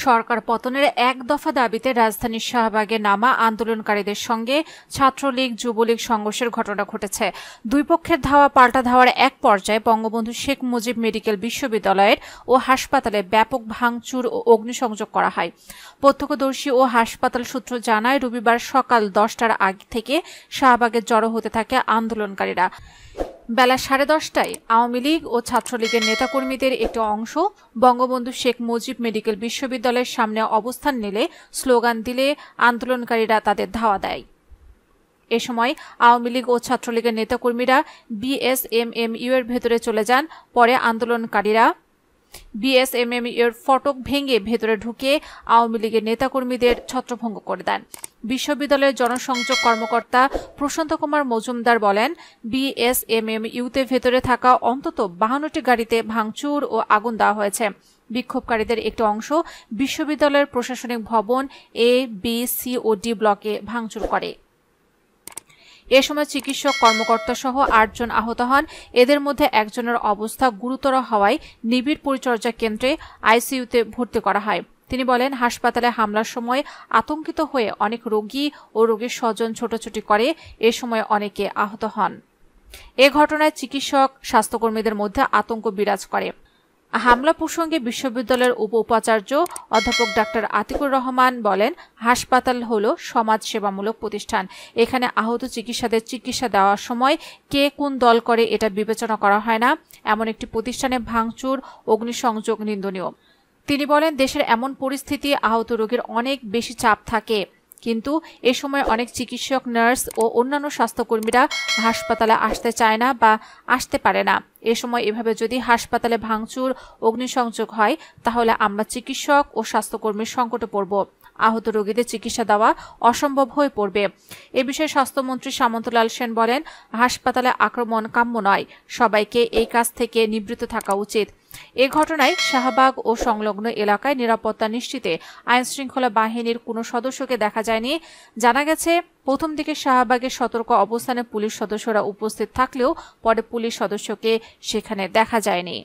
সরকার পতনের এক দফা দাবিতে রাজধানীর শাহবাগে নামা আন্দোলনকারীদের সঙ্গে ছাত্রলীগ যুবলীগ সংঘর্ষের ঘটনা ঘটেছে। দুই পক্ষের ধাওয়া পাল্টা ধাওয়ার এক পর্যায়ে বঙ্গবন্ধু শেখ মুজিব মেডিকেল বিশ্ববিদ্যালয়ের ও হাসপাতালে ব্যাপক ভাঙচুর ও অগ্নিসংযোগ করা হয়। প্রত্যক্ষদর্শী ও হাসপাতাল সূত্র জানায়, রবিবার সকাল 10টার আগে থেকে শাহবাগে জড়ো হতে থাকে আন্দোলনকারীরা। বেলা 10:30টায় আওয়ামী লীগ ও ছাত্রলীগের নেতাকর্মীদের একটি অংশ বঙ্গবন্ধু শেখ মুজিব মেডিকেল বিশ্ববিদ্যালয়ের সামনে অবস্থান নিলে স্লোগান দিলে আন্দোলনকারীরা তাদের ধাওয়া দেয়। এ সময় আওয়ামী লীগ ও ছাত্রলীগের নেতাকর্মীরা বিএসএমএমইউ এর ভেতরে চলে যান। পরে আন্দোলনকারীরা বিএসএমএমইউ এর ফটক ভেঙে ভেতরে ঢুকে আওয়ামী লীগের নেতাকর্মীদের ছত্রভঙ্গ করে দেন। বিশ্ববিদ্যালয়ের জনসংযোগ কর্মকর্তা প্রশান্ত কুমার মজুমদার বলেন, বিএসএমএমইউতে ভেতরে থাকা অন্তত 52টি গাড়িতে ভাঙচুর ও আগুন দেওয়া হয়েছে। বিক্ষোভকারীদের একটি অংশ বিশ্ববিদ্যালয়ের প্রশাসনিক ভবন এ, বি, সি ও ডি ব্লকে ভাঙচুর করে। এ সময় চিকিৎসক কর্মকর্তা সহ 8 জন আহত হন। এদের মধ্যে একজনের অবস্থা গুরুতর হওয়ায় নিবিড় পরিচর্যা কেন্দ্রে আইসিইউতে ভর্তি করা হয়। তিনি বলেন, হাসপাতালে হামলার সময় আতঙ্কিত হয়ে অনেক রোগী ও রোগীর স্বজন ছোটাছুটি করে। এ সময় অনেকে আহত হন। এ ঘটনায় চিকিৎসক স্বাস্থ্যকর্মীদের মধ্যে আতঙ্ক বিরাজ করে। হামলা প্রসঙ্গে বিশ্ববিদ্যালয়ের উপাচার্য অধ্যাপক ডাক্তার আতিকুর রহমান বলেন, হাসপাতাল হলো সমাজ সেবামূলক প্রতিষ্ঠান। এখানে আহত চিকিৎসাদের চিকিৎসা দেওয়ার সময় কে কোন দল করে এটা বিবেচনা করা হয় না। এমন একটি প্রতিষ্ঠানে ভাঙচুর, অগ্নিসংযোগ নিন্দনীয়। তিনি বলেন, দেশের এমন পরিস্থিতি আহত রোগীর অনেক বেশি চাপ থাকে, কিন্তু এ সময় অনেক চিকিৎসক, নার্স ও অন্যান্য স্বাস্থ্যকর্মীরা হাসপাতালে আসতে চায় না বা আসতে পারে না। এ সময় এভাবে যদি হাসপাতালে ভাঙচুর, অগ্নিসংযোগ হয়, তাহলে আমরা চিকিৎসক ও স্বাস্থ্যকর্মীর সংকটে পড়ব। আহত রোগীদের চিকিৎসা দেওয়া অসম্ভব হয়ে পড়বে। এ বিষয়ে স্বাস্থ্যমন্ত্রী সামন্তলাল সেন বলেন, হাসপাতালে আক্রমণ কাম্য নয়। সবাইকে এই কাজ থেকে নিবৃত্ত থাকা উচিত। এ ঘটনায় শাহবাগ ও সংলগ্ন এলাকায় নিরাপত্তা নিশ্চিতে আইনশৃঙ্খলা বাহিনীর কোনো সদস্যকে দেখা যায়নি। জানা গেছে, প্রথম দিকে শাহবাগের সতর্ক অবস্থানে পুলিশ সদস্যরা উপস্থিত থাকলেও পরে পুলিশ সদস্যকে সেখানে দেখা যায়নি।